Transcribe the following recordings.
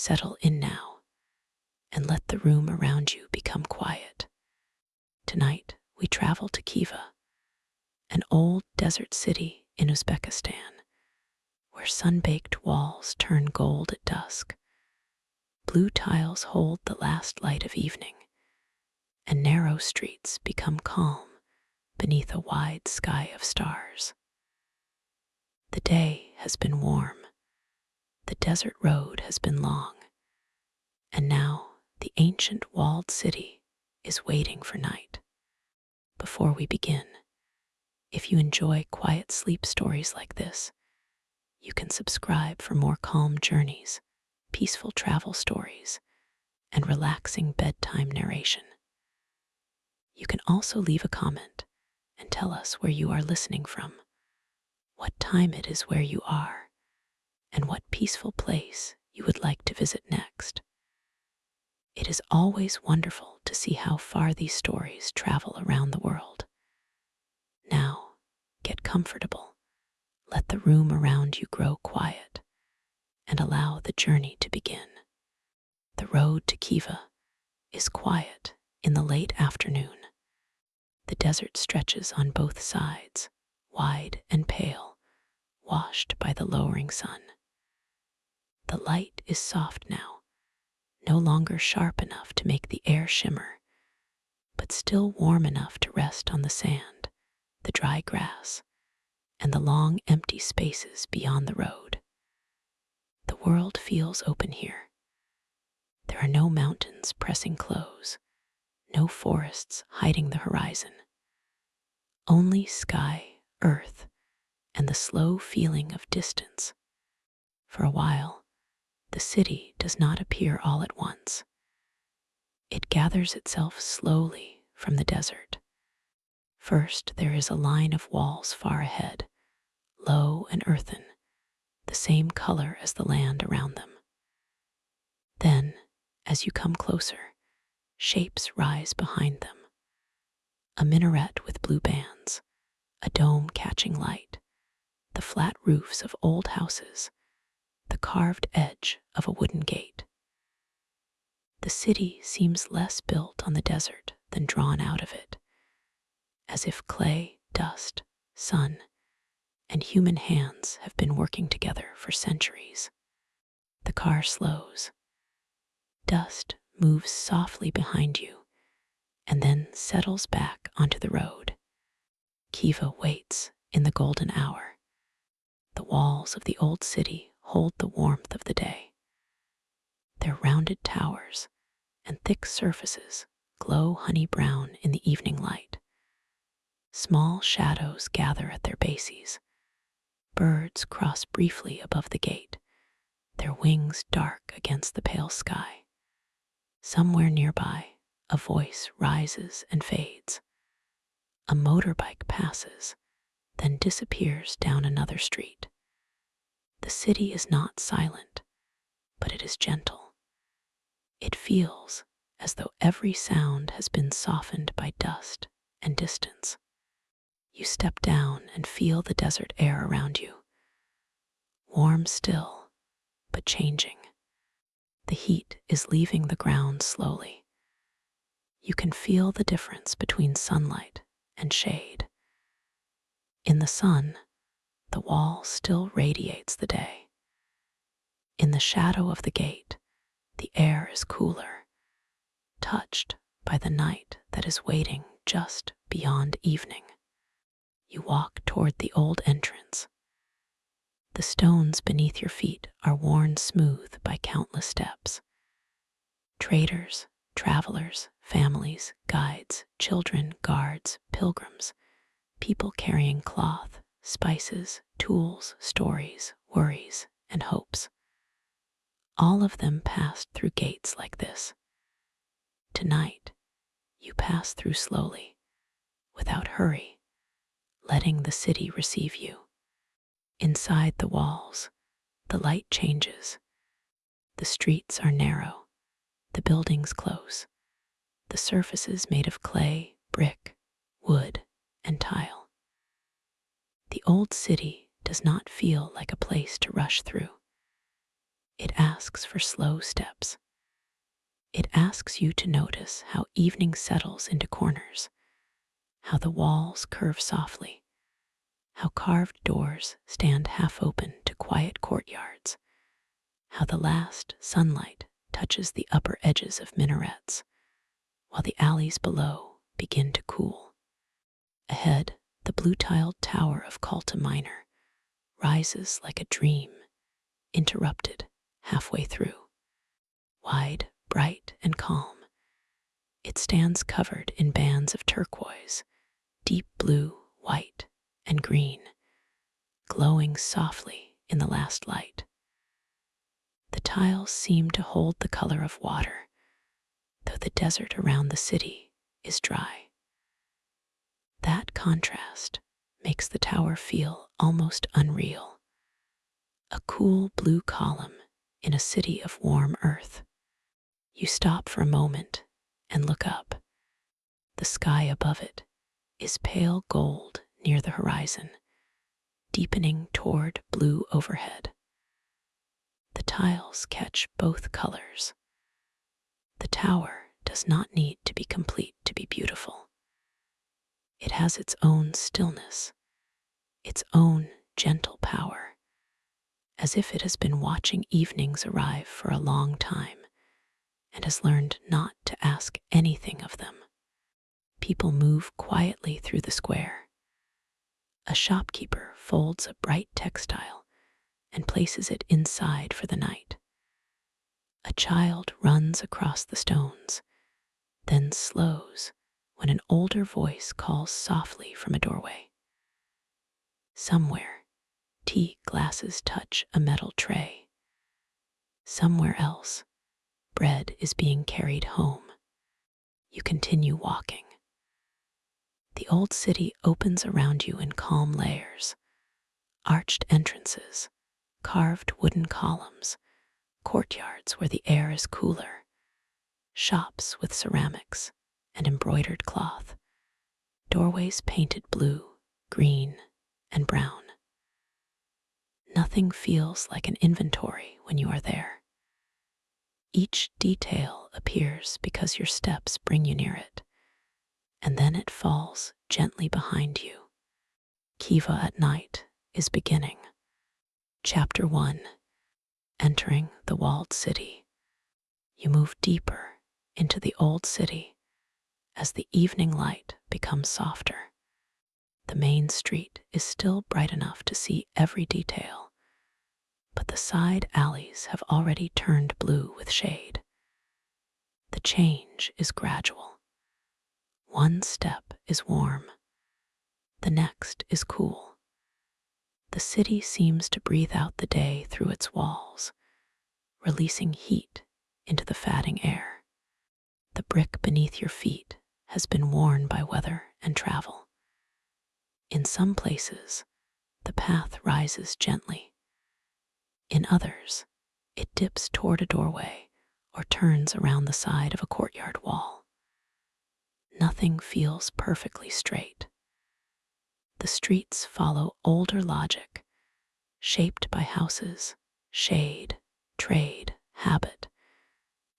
settle in now and let the room around you become quiet. Tonight, we travel to Khiva, an old desert city in Uzbekistan, where sun-baked walls turn gold at dusk. Blue tiles hold the last light of evening, and narrow streets become calm beneath a wide sky of stars. The day has been warm, the desert road has been long, and now the ancient walled city is waiting for night. Before we begin, if you enjoy quiet sleep stories like this, you can subscribe for more calm journeys, peaceful travel stories, and relaxing bedtime narration. You can also leave a comment and tell us where you are listening from, what time it is where you are, and what peaceful place you would like to visit next. It is always wonderful to see how far these stories travel around the world. Now, get comfortable, let the room around you grow quiet, and allow the journey to begin. The road to Khiva is quiet in the late afternoon. The desert stretches on both sides, wide and pale, washed by the lowering sun. The light is soft now, no longer sharp enough to make the air shimmer, but still warm enough to rest on the sand, the dry grass, and the long empty spaces beyond the road. The world feels open here. There are no mountains pressing close, no forests hiding the horizon. Only sky, earth, and the slow feeling of distance. For a while, the city does not appear all at once. It gathers itself slowly from the desert. First, there is a line of walls far ahead, low and earthen, the same color as the land around them. Then, as you come closer, shapes rise behind them. A minaret with blue bands, a dome catching light, the flat roofs of old houses, the carved edge of a wooden gate. The city seems less built on the desert than drawn out of it, as if clay, dust, sun, and human hands have been working together for centuries. The car slows. Dust moves softly behind you and then settles back onto the road. Khiva waits in the golden hour. The walls of the old city hold the warmth of the day. Their rounded towers and thick surfaces glow honey brown in the evening light. Small shadows gather at their bases. Birds cross briefly above the gate, their wings dark against the pale sky. Somewhere nearby, a voice rises and fades. A motorbike passes, then disappears down another street. The city is not silent, but it is gentle. It feels as though every sound has been softened by dust and distance. You step down and feel the desert air around you. Warm still, but changing. The heat is leaving the ground slowly. You can feel the difference between sunlight and shade. In the sun, the wall still radiates the day. In the shadow of the gate, the air is cooler, touched by the night that is waiting just beyond evening. You walk toward the old entrance. The stones beneath your feet are worn smooth by countless steps. Traders, travelers, families, guides, children, guards, pilgrims, people carrying cloth, spices, tools, stories, worries, and hopes. All of them passed through gates like this. Tonight, you pass through slowly, without hurry, letting the city receive you. Inside the walls, the light changes. The streets are narrow, the buildings close, the surfaces made of clay, brick, wood, and tile. The old city does not feel like a place to rush through. It asks for slow steps. It asks you to notice how evening settles into corners, how the walls curve softly, how carved doors stand half open to quiet courtyards, how the last sunlight touches the upper edges of minarets, while the alleys below begin to cool. Ahead, the blue-tiled tower of Calta Minor rises like a dream, interrupted halfway through. Wide, bright, and calm, it stands covered in bands of turquoise, deep blue, white, and green, glowing softly in the last light. The tiles seem to hold the color of water, though the desert around the city is dry. That contrast makes the tower feel almost unreal. A cool blue column in a city of warm earth. You stop for a moment and look up. The sky above it is pale gold near the horizon, deepening toward blue overhead. The tiles catch both colors. The tower does not need to be complete to be beautiful. It has its own stillness, its own gentle power, as if it has been watching evenings arrive for a long time and has learned not to ask anything of them. People move quietly through the square. A shopkeeper folds a bright textile and places it inside for the night. A child runs across the stones, then slows when an older voice calls softly from a doorway. Somewhere, tea glasses touch a metal tray. Somewhere else, bread is being carried home. You continue walking. The old city opens around you in calm layers, arched entrances, carved wooden columns, courtyards where the air is cooler, shops with ceramics and embroidered cloth, doorways painted blue, green, and brown. Nothing feels like an inventory when you are there. Each detail appears because your steps bring you near it, and then it falls gently behind you. Khiva at night is beginning. Chapter 1. Entering the walled city. You move deeper into the old city as the evening light becomes softer. The main street is still bright enough to see every detail, but the side alleys have already turned blue with shade. The change is gradual. One step is warm, the next is cool. The city seems to breathe out the day through its walls, releasing heat into the fatting air. The brick beneath your feet has been worn by weather and travel. In some places, the path rises gently. In others, it dips toward a doorway or turns around the side of a courtyard wall. Nothing feels perfectly straight. The streets follow older logic, shaped by houses, shade, trade, habit,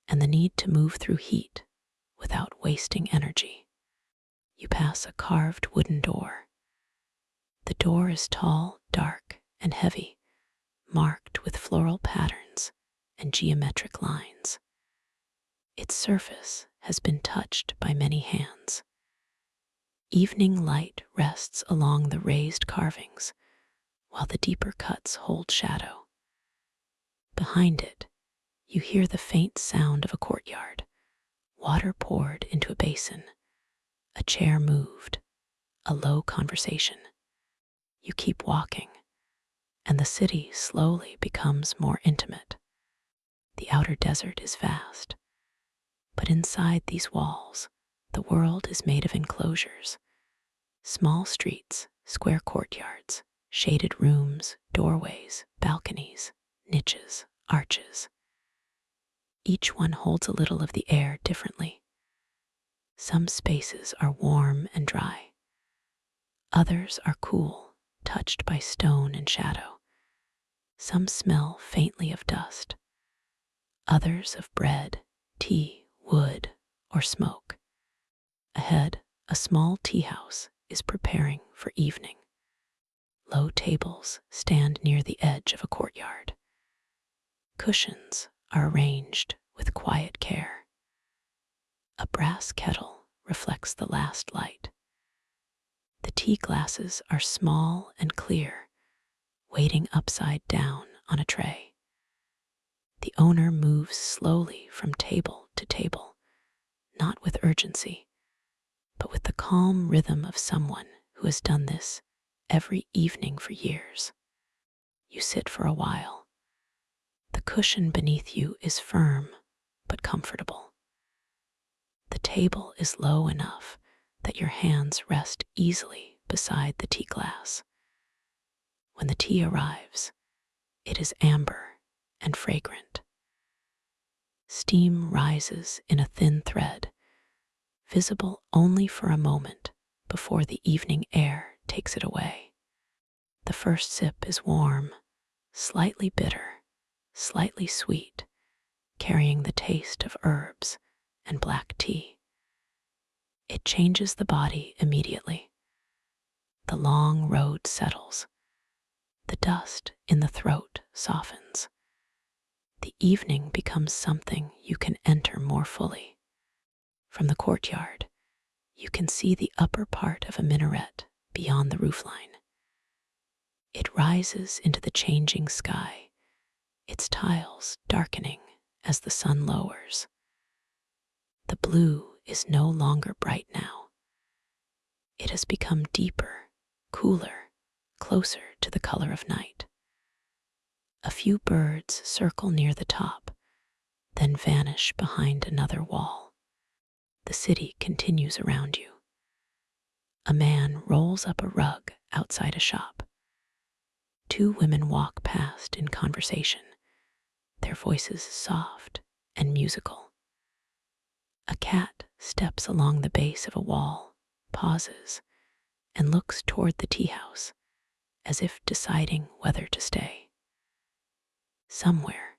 and the need to move through heat without wasting energy. You pass a carved wooden door. The door is tall, dark, and heavy, marked with floral patterns and geometric lines. Its surface has been touched by many hands. Evening light rests along the raised carvings, while the deeper cuts hold shadow. Behind it, you hear the faint sound of a courtyard, water poured into a basin, a chair moved, a low conversation. You keep walking, and the city slowly becomes more intimate. The outer desert is vast, but inside these walls, the world is made of enclosures. Small streets, square courtyards, shaded rooms, doorways, balconies, niches, arches. Each one holds a little of the air differently. Some spaces are warm and dry. Others are cool, touched by stone and shadow. Some smell faintly of dust, others of bread, tea, wood, or smoke. Ahead, a small tea house is preparing for evening. Low tables stand near the edge of a courtyard. Cushions are arranged with quiet care. A brass kettle reflects the last light. The tea glasses are small and clear, waiting upside down on a tray. The owner moves slowly from table to table, not with urgency, but with the calm rhythm of someone who has done this every evening for years. You sit for a while. The cushion beneath you is firm but comfortable. The table is low enough that your hands rest easily beside the tea glass. When the tea arrives, it is amber and fragrant. Steam rises in a thin thread, visible only for a moment before the evening air takes it away. The first sip is warm, slightly bitter, slightly sweet, carrying the taste of herbs and black tea. It changes the body immediately. The long road settles. The dust in the throat softens. The evening becomes something you can enter more fully. From the courtyard, you can see the upper part of a minaret beyond the roofline. It rises into the changing sky, its tiles darkening as the sun lowers. The blue is no longer bright now. It has become deeper, cooler, closer to the color of night. A few birds circle near the top, then vanish behind another wall. The city continues around you. A man rolls up a rug outside a shop. Two women walk past in conversation, their voices soft and musical. A cat steps along the base of a wall, pauses, and looks toward the tea house, as if deciding whether to stay. Somewhere,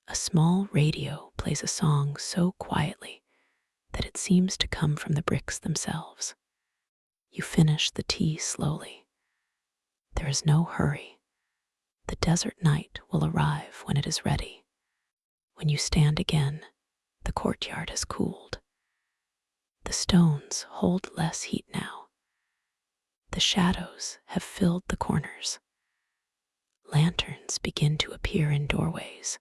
a small radio plays a song so quietly that it seems to come from the bricks themselves. You finish the tea slowly. There is no hurry. The desert night will arrive when it is ready. When you stand again, the courtyard has cooled. The stones hold less heat now. The shadows have filled the corners. Lanterns begin to appear in doorways,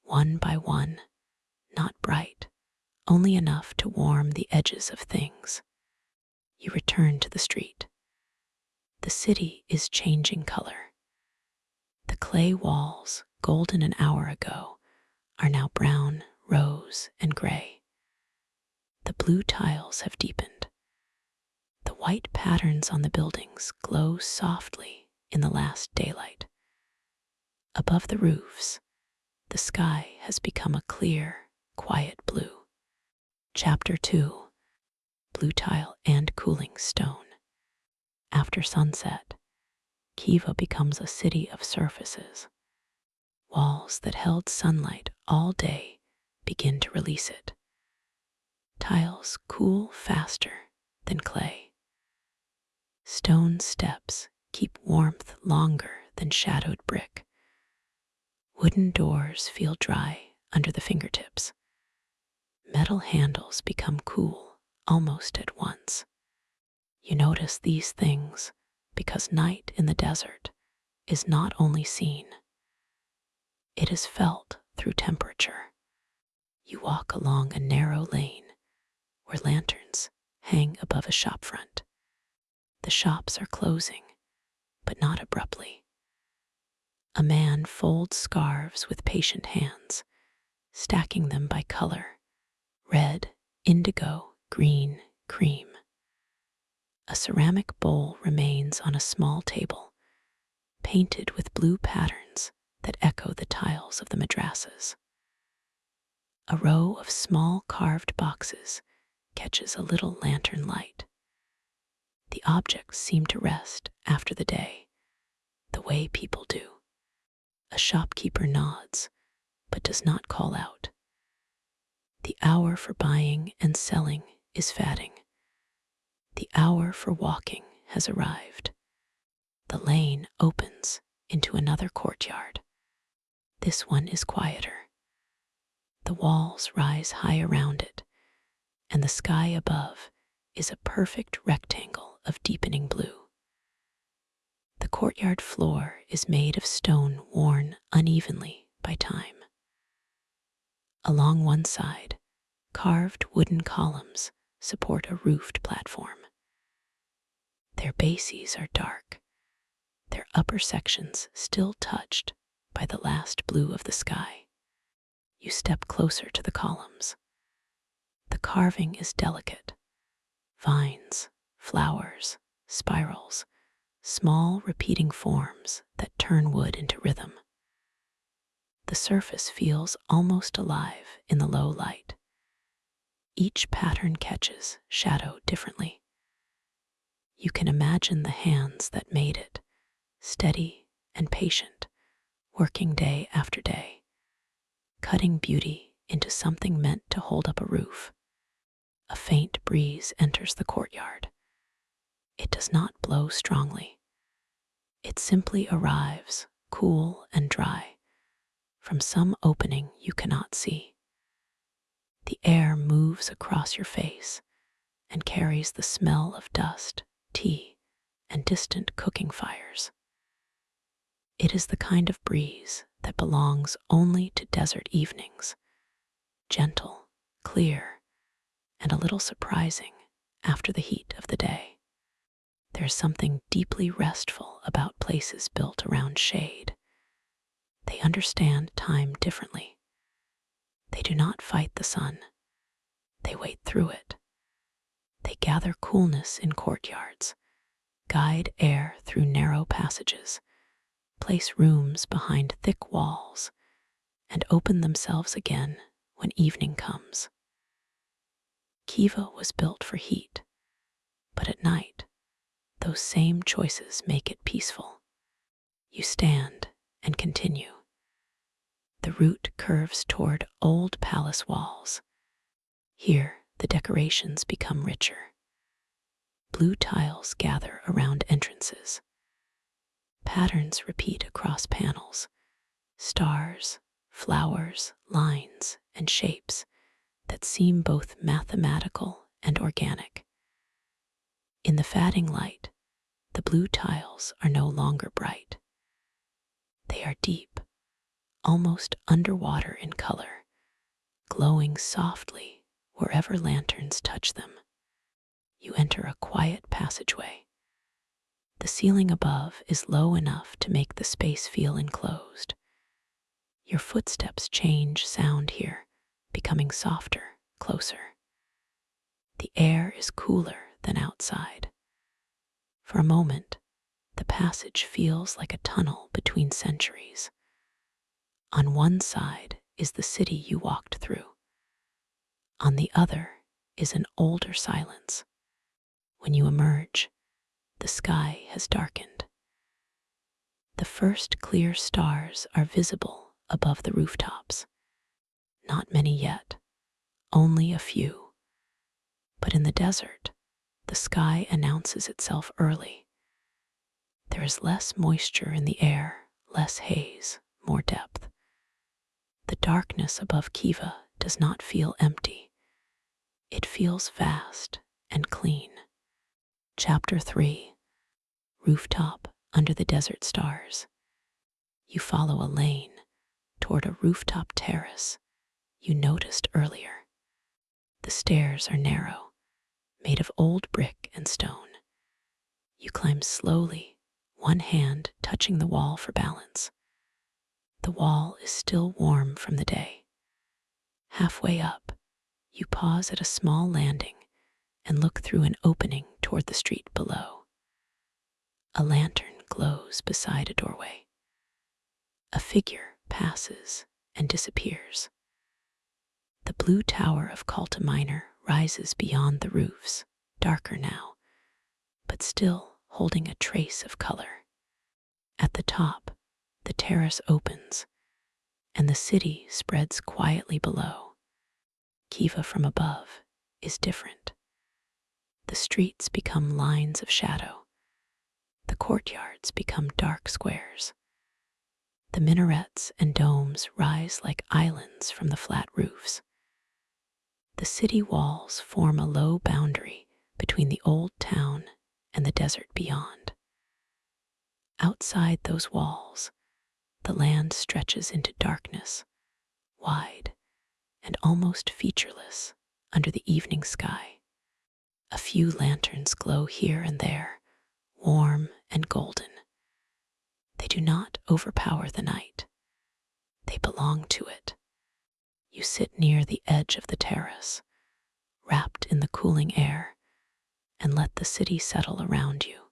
one by one, not bright, only enough to warm the edges of things. You return to the street. The city is changing color. The clay walls, golden an hour ago, are now brown, rose, and gray. The blue tiles have deepened. The white patterns on the buildings glow softly in the last daylight. Above the roofs, the sky has become a clear, quiet blue. Chapter 2: Blue Tile and Cooling Stone. After sunset, Khiva becomes a city of surfaces. Walls that held sunlight all day begin to release it. Tiles cool faster than clay. Stone steps keep warmth longer than shadowed brick. Wooden doors feel dry under the fingertips. Metal handles become cool almost at once. You notice these things because night in the desert is not only seen, it is felt through temperature. You walk along a narrow lane where lanterns hang above a shopfront. The shops are closing, but not abruptly. A man folds scarves with patient hands, stacking them by color: red, indigo, green, cream. A ceramic bowl remains on a small table, painted with blue patterns that echo the tiles of the madrasas. A row of small carved boxes catches a little lantern light. The objects seem to rest after the day, the way people do. A shopkeeper nods, but does not call out. The hour for buying and selling is fading. The hour for walking has arrived. The lane opens into another courtyard. This one is quieter. The walls rise high around it, and the sky above is a perfect rectangle of deepening blue. The courtyard floor is made of stone worn unevenly by time. Along one side, carved wooden columns support a roofed platform. Their bases are dark, their upper sections still touched by the last blue of the sky. You step closer to the columns. The carving is delicate. Vines, flowers, spirals, small repeating forms that turn wood into rhythm. The surface feels almost alive in the low light. Each pattern catches shadow differently. You can imagine the hands that made it, steady and patient, working day after day, cutting beauty into something meant to hold up a roof. A faint breeze enters the courtyard. It does not blow strongly. It simply arrives, cool and dry, from some opening you cannot see. The air moves across your face and carries the smell of dust, tea, and distant cooking fires. It is the kind of breeze that belongs only to desert evenings, gentle, clear, and a little surprising after the heat of the day. There's something deeply restful about places built around shade. They understand time differently. They do not fight the sun. They wait through it. They gather coolness in courtyards, guide air through narrow passages, place rooms behind thick walls, and open themselves again when evening comes. Khiva was built for heat, but at night, those same choices make it peaceful. You stand and continue. The route curves toward old palace walls. Here, the decorations become richer. Blue tiles gather around entrances. Patterns repeat across panels. Stars, flowers, lines, and shapes that seem both mathematical and organic. In the fading light, the blue tiles are no longer bright. They are deep, almost underwater in color, glowing softly wherever lanterns touch them. You enter a quiet passageway. The ceiling above is low enough to make the space feel enclosed. Your footsteps change sound here, becoming softer, closer. The air is cooler than outside. For a moment, the passage feels like a tunnel between centuries. On one side is the city you walked through. On the other is an older silence. When you emerge, the sky has darkened. The first clear stars are visible above the rooftops. Not many yet, only a few. But in the desert, the sky announces itself early. There is less moisture in the air, less haze, more depth. The darkness above Khiva does not feel empty. It feels vast and clean. Chapter 3. Rooftop under the desert stars. You follow a lane toward a rooftop terrace you noticed earlier. The stairs are narrow, made of old brick and stone. You climb slowly, one hand touching the wall for balance. The wall is still warm from the day. Halfway up, you pause at a small landing and look through an opening toward the street below. A lantern glows beside a doorway. A figure passes and disappears. The blue tower of Calta Minor rises beyond the roofs, darker now, but still holding a trace of color. At the top, the terrace opens, and the city spreads quietly below. Khiva from above is different. The streets become lines of shadow. The courtyards become dark squares. The minarets and domes rise like islands from the flat roofs. The city walls form a low boundary between the old town and the desert beyond. Outside those walls, the land stretches into darkness, wide and almost featureless under the evening sky. A few lanterns glow here and there, warm and golden. They do not overpower the night. They belong to it. You sit near the edge of the terrace, wrapped in the cooling air, and let the city settle around you.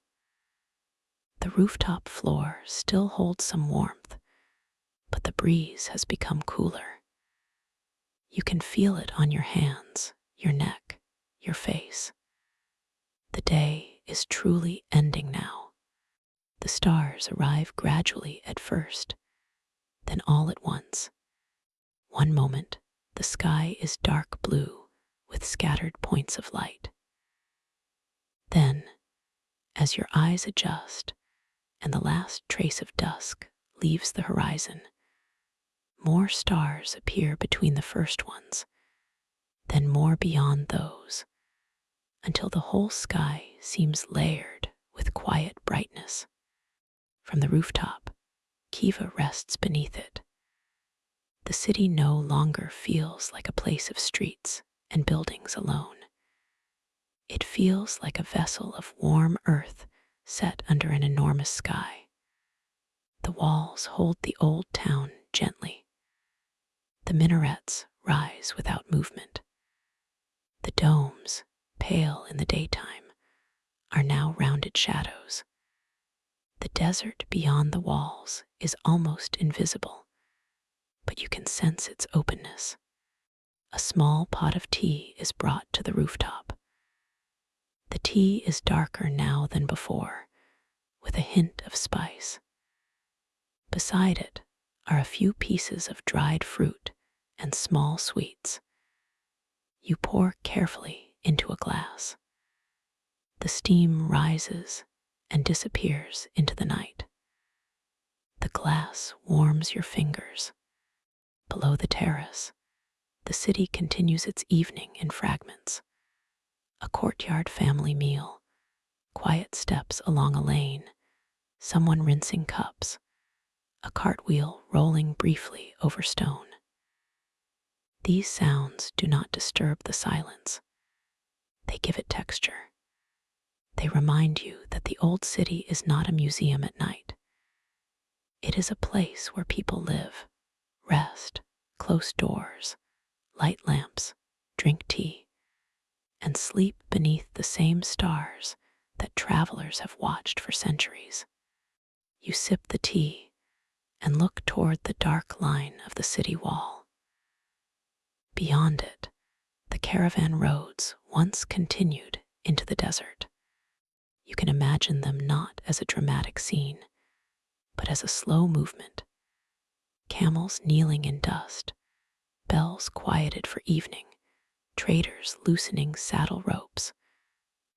The rooftop floor still holds some warmth, but the breeze has become cooler. You can feel it on your hands, your neck, your face. The day is truly ending now. The stars arrive gradually at first, then all at once. One moment, the sky is dark blue with scattered points of light. Then, as your eyes adjust and the last trace of dusk leaves the horizon, more stars appear between the first ones, then more beyond those, until the whole sky seems layered with quiet brightness. From the rooftop, Khiva rests beneath it. The city no longer feels like a place of streets and buildings alone. It feels like a vessel of warm earth set under an enormous sky. The walls hold the old town gently. The minarets rise without movement. The domes, pale in the daytime, are now rounded shadows. The desert beyond the walls is almost invisible, but you can sense its openness. A small pot of tea is brought to the rooftop. The tea is darker now than before, with a hint of spice. Beside it are a few pieces of dried fruit and small sweets. You pour carefully into a glass. The steam rises and disappears into the night. The glass warms your fingers. Below the terrace, the city continues its evening in fragments. A courtyard family meal, quiet steps along a lane, someone rinsing cups, a cartwheel rolling briefly over stone. These sounds do not disturb the silence. They give it texture. They remind you that the old city is not a museum at night. It is a place where people live, rest, close doors, light lamps, drink tea, and sleep beneath the same stars that travelers have watched for centuries. You sip the tea and look toward the dark line of the city wall. Beyond it, the caravan roads once continued into the desert. You can imagine them not as a dramatic scene, but as a slow movement. Camels kneeling in dust, bells quieted for evening, traders loosening saddle ropes,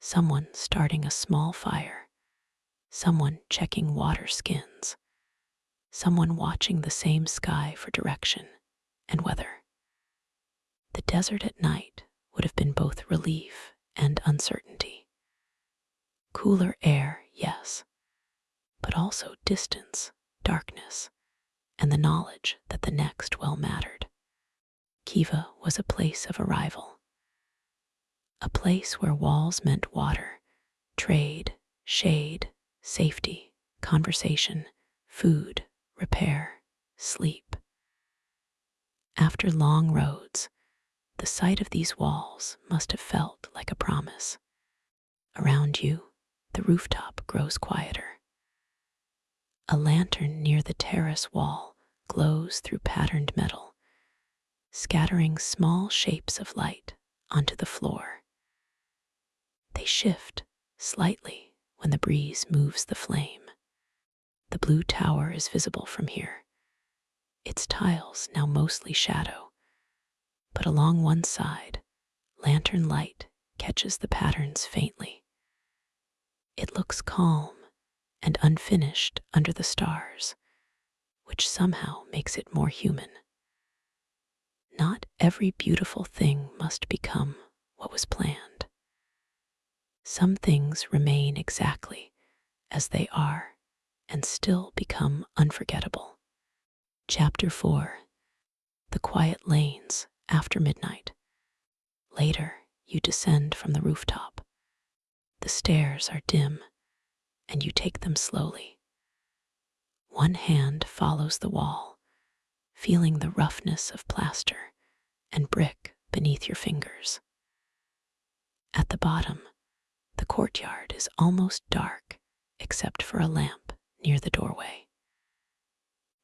someone starting a small fire, someone checking water skins, someone watching the same sky for direction and weather. The desert at night would have been both relief and uncertainty. Cooler air, yes, but also distance, darkness, and the knowledge that the next well mattered. Khiva was a place of arrival, a place where walls meant water, trade, shade, safety, conversation, food, repair, sleep. After long roads, the sight of these walls must have felt like a promise. Around you, the rooftop grows quieter. A lantern near the terrace wall glows through patterned metal, scattering small shapes of light onto the floor. They shift slightly when the breeze moves the flame. The blue tower is visible from here. its tiles now mostly shadow, but along one side, lantern light catches the patterns faintly. It looks calm and unfinished under the stars, which somehow makes it more human. Not every beautiful thing must become what was planned. Some things remain exactly as they are and still become unforgettable. Chapter 4. The Quiet Lanes After Midnight. Later, you descend from the rooftop. The stairs are dim, and you take them slowly. One hand follows the wall, feeling the roughness of plaster and brick beneath your fingers. At the bottom, the courtyard is almost dark except for a lamp near the doorway.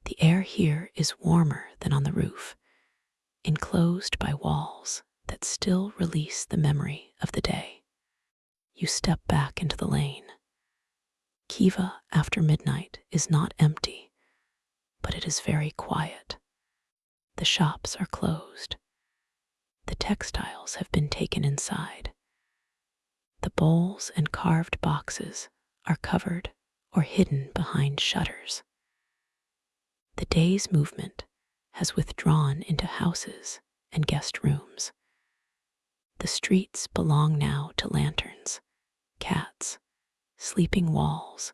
The air here is warmer than on the roof, enclosed by walls that still release the memory of the day. You step back into the lane. Khiva after midnight is not empty, but it is very quiet. The shops are closed. The textiles have been taken inside. The bowls and carved boxes are covered or hidden behind shutters. The day's movement has withdrawn into houses and guest rooms. The streets belong now to lanterns, cats, sleeping walls,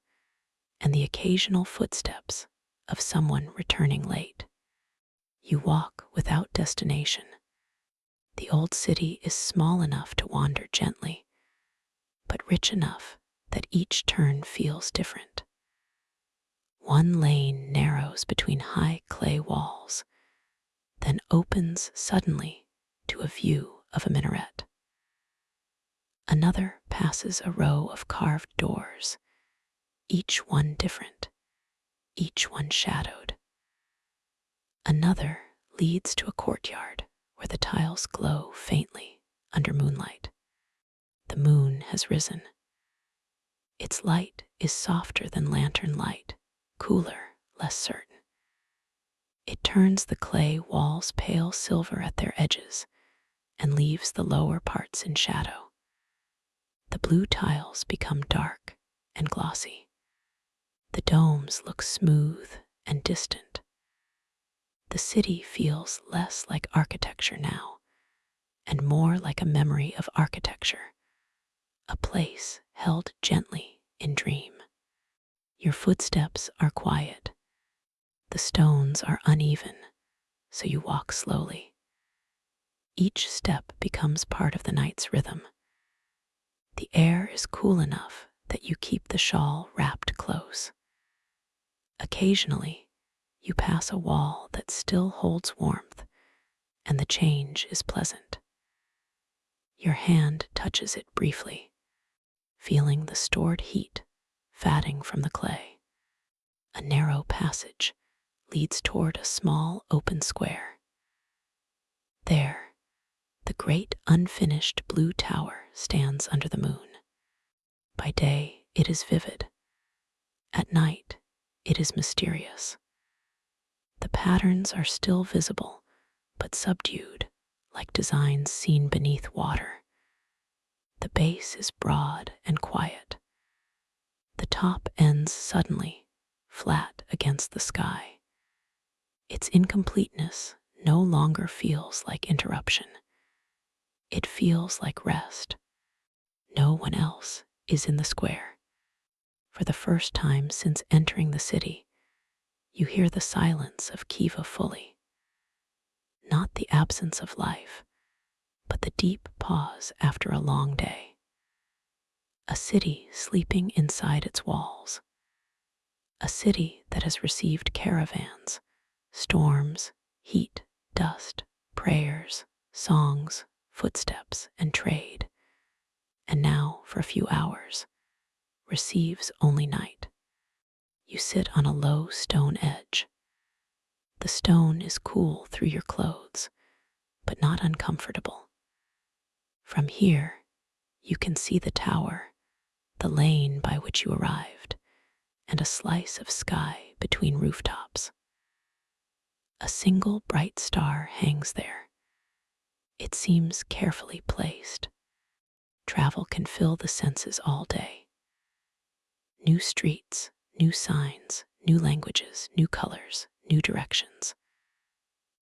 and the occasional footsteps of someone returning late. You walk without destination. The old city is small enough to wander gently, but rich enough that each turn feels different. One lane narrows between high clay walls, then opens suddenly to a view of a minaret. Another passes a row of carved doors, each one different, each one shadowed. Another leads to a courtyard where the tiles glow faintly under moonlight. The moon has risen. Its light is softer than lantern light, cooler, less certain. It turns the clay walls pale silver at their edges and leaves the lower parts in shadow. The blue tiles become dark and glossy. The domes look smooth and distant. The city feels less like architecture now and more like a memory of architecture, a place held gently in dream. Your footsteps are quiet. The stones are uneven, so you walk slowly. Each step becomes part of the night's rhythm. The air is cool enough that you keep the shawl wrapped close. Occasionally, you pass a wall that still holds warmth, and the change is pleasant. Your hand touches it briefly, feeling the stored heat fatting from the clay. A narrow passage leads toward a small open square. There, the great unfinished blue tower stands under the moon. By day, it is vivid. At night, it is mysterious. The patterns are still visible, but subdued, like designs seen beneath water. The base is broad and quiet. The top ends suddenly, flat against the sky. Its incompleteness no longer feels like interruption. It feels like rest. No one else is in the square. For the first time since entering the city, you hear the silence of Khiva fully. Not the absence of life, but the deep pause after a long day. A city sleeping inside its walls. A city that has received caravans, storms, heat, dust, prayers, songs, footsteps, and trade. And now, for a few hours, receives only night. You sit on a low stone edge. The stone is cool through your clothes, but not uncomfortable. From here, you can see the tower, the lane by which you arrived, and a slice of sky between rooftops. A single bright star hangs there. It seems carefully placed. Travel can fill the senses all day. New streets, new signs, new languages, new colors, new directions.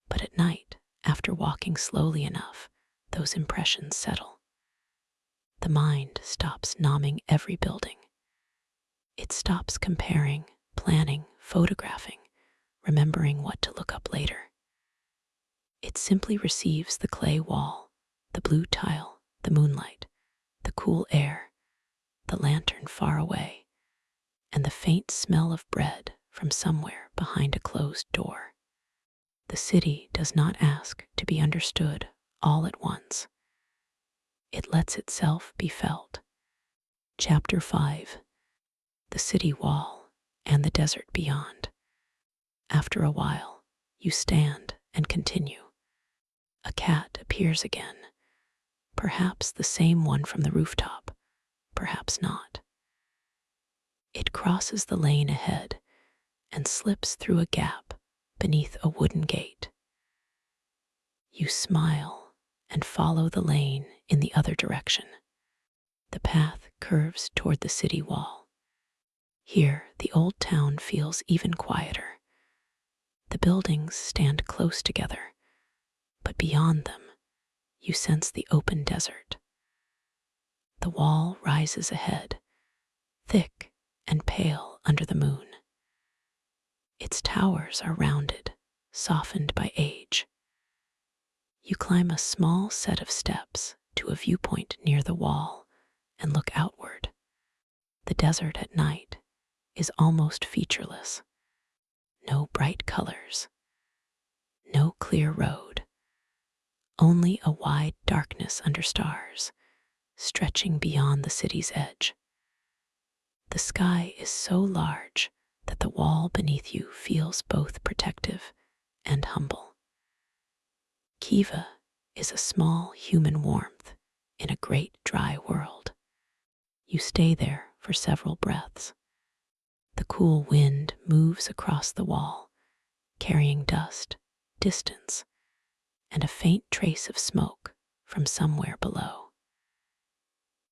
But at night, after walking slowly enough, those impressions settle. The mind stops nomming every building. It stops comparing, planning, photographing, remembering what to look up later. It simply receives the clay wall, the blue tile, the moonlight, the cool air, the lantern far away, and the faint smell of bread from somewhere behind a closed door. The city does not ask to be understood all at once. It lets itself be felt. Chapter 5: The City Wall and the Desert Beyond. After a while, you stand and continue. A cat appears again, perhaps the same one from the rooftop, perhaps not. It crosses the lane ahead and slips through a gap beneath a wooden gate. You smile and follow the lane in the other direction. The path curves toward the city wall. Here, the old town feels even quieter. The buildings stand close together, but beyond them, you sense the open desert. The wall rises ahead, thick and pale under the moon. Its towers are rounded, softened by age. You climb a small set of steps to a viewpoint near the wall and look outward. The desert at night is almost featureless. No bright colors, no clear road, only a wide darkness under stars, stretching beyond the city's edge. The sky is so large that the wall beneath you feels both protective and humble. Khiva is a small human warmth in a great dry world. You stay there for several breaths. The cool wind moves across the wall, carrying dust, distance, and a faint trace of smoke from somewhere below.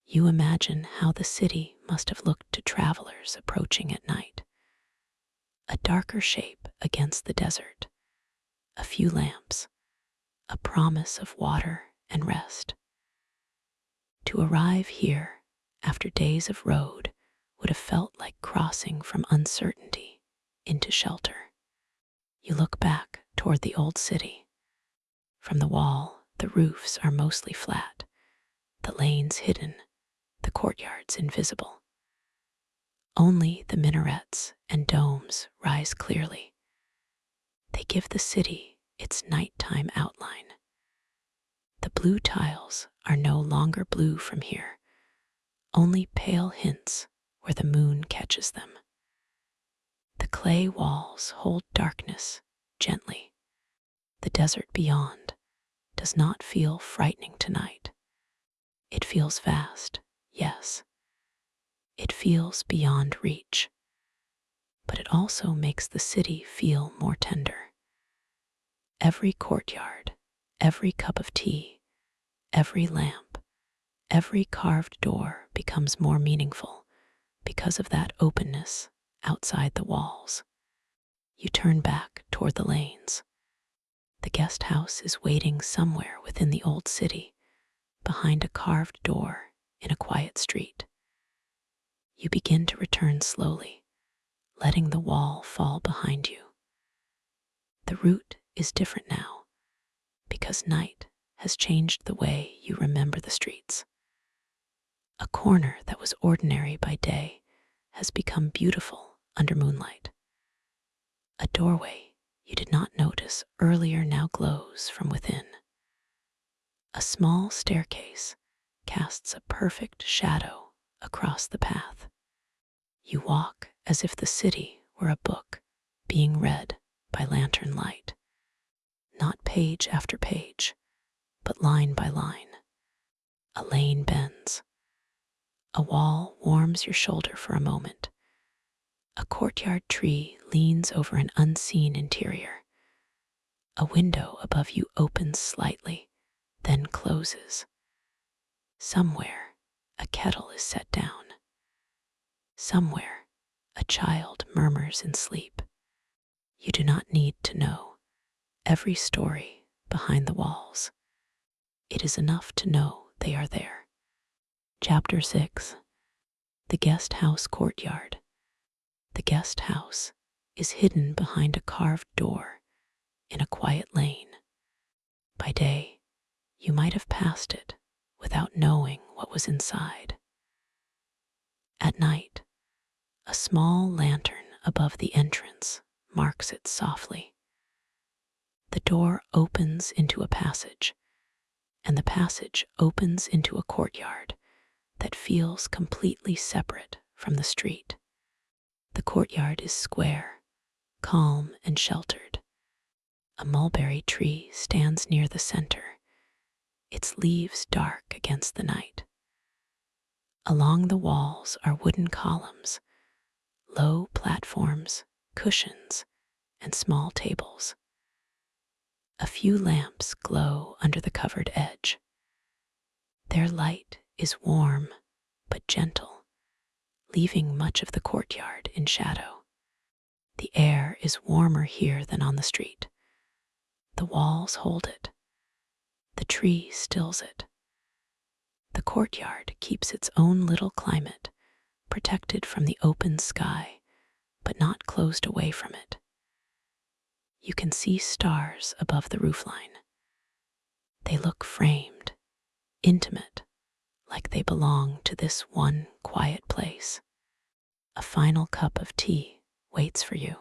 You imagine how the city must have looked to travelers approaching at night. A darker shape against the desert, a few lamps, a promise of water and rest. To arrive here after days of road would have felt like crossing from uncertainty into shelter. You look back toward the old city. From the wall, the roofs are mostly flat, the lanes hidden, the courtyards invisible. Only the minarets and domes rise clearly. They give the city its nighttime outline. The blue tiles are no longer blue from here, only pale hints where the moon catches them. The clay walls hold darkness gently. The desert beyond does not feel frightening tonight. It feels vast, yes. It feels beyond reach. But it also makes the city feel more tender. Every courtyard, every cup of tea, every lamp, every carved door becomes more meaningful because of that openness outside the walls. You turn back toward the lanes. The guest house is waiting somewhere within the old city, behind a carved door in a quiet street. You begin to return slowly, letting the wall fall behind you. The route is different now, because night has changed the way you remember the streets. A corner that was ordinary by day has become beautiful under moonlight. A doorway you did not notice earlier now glows from within. A small staircase casts a perfect shadow across the path. You walk as if the city were a book being read by lantern light. Not page after page, but line by line. A lane bends. A wall warms your shoulder for a moment. A courtyard tree leans over an unseen interior. A window above you opens slightly, then closes. Somewhere, a kettle is set down. Somewhere, a child murmurs in sleep. You do not need to know every story behind the walls. It is enough to know they are there. Chapter 6. The Guest House Courtyard. The guest house is hidden behind a carved door in a quiet lane. By day, you might have passed it without knowing what was inside. At night, a small lantern above the entrance marks it softly. The door opens into a passage, and the passage opens into a courtyard that feels completely separate from the street. The courtyard is square, calm, and sheltered. A mulberry tree stands near the center, its leaves dark against the night. Along the walls are wooden columns, low platforms, cushions, and small tables. A few lamps glow under the covered edge. Their light is warm but gentle, leaving much of the courtyard in shadow. The air is warmer here than on the street. The walls hold it. The tree stills it. The courtyard keeps its own little climate, protected from the open sky, but not closed away from it. You can see stars above the roofline. They look framed, intimate, like they belong to this one quiet place. A final cup of tea waits for you.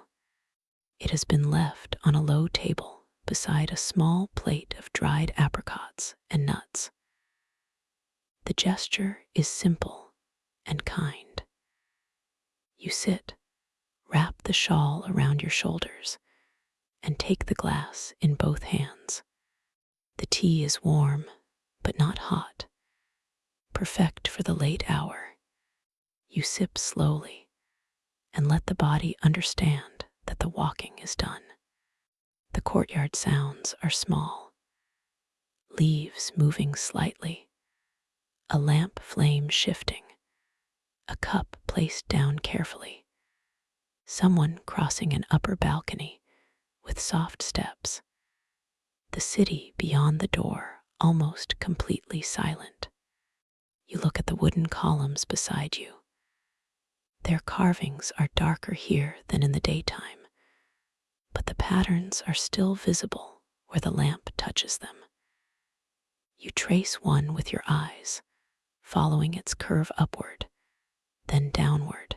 It has been left on a low table beside a small plate of dried apricots and nuts. The gesture is simple and kind. You sit, wrap the shawl around your shoulders, and take the glass in both hands. The tea is warm, but not hot, perfect for the late hour. You sip slowly and let the body understand that the walking is done. The courtyard sounds are small. Leaves moving slightly, a lamp flame shifting, a cup placed down carefully, someone crossing an upper balcony with soft steps. The city beyond the door almost completely silent. You look at the wooden columns beside you. Their carvings are darker here than in the daytime, but the patterns are still visible where the lamp touches them. You trace one with your eyes, following its curve upward, then downward,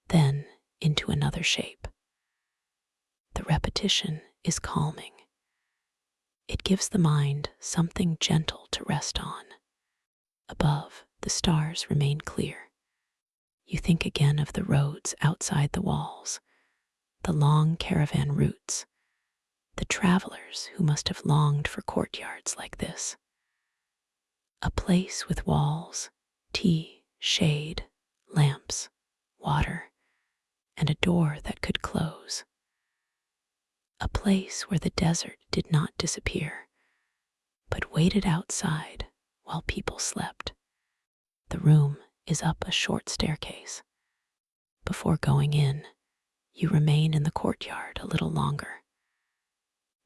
then into another shape. The repetition is calming. It gives the mind something gentle to rest on. Above, the stars remain clear. You think again of the roads outside the walls, the long caravan routes, the travelers who must have longed for courtyards like this. A place with walls, tea, shade, lamps, water, and a door that could close. A place where the desert did not disappear, but waited outside while people slept. The room is up a short staircase. Before going in, you remain in the courtyard a little longer.